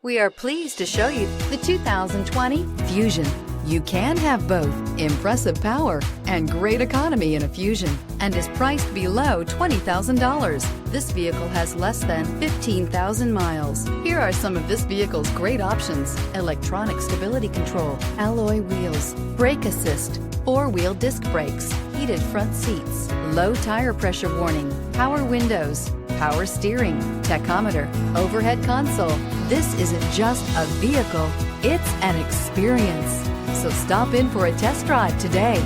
We are pleased to show you the 2020 Fusion. You can have both impressive power and great economy in a Fusion and is priced below $20,000. This vehicle has less than 15,000 miles. Here are some of this vehicle's great options: electronic stability control, alloy wheels, brake assist, four-wheel disc brakes, heated front seats, low tire pressure warning, power windows, power steering, tachometer, overhead console. This isn't just a vehicle, it's an experience. So stop in for a test drive today.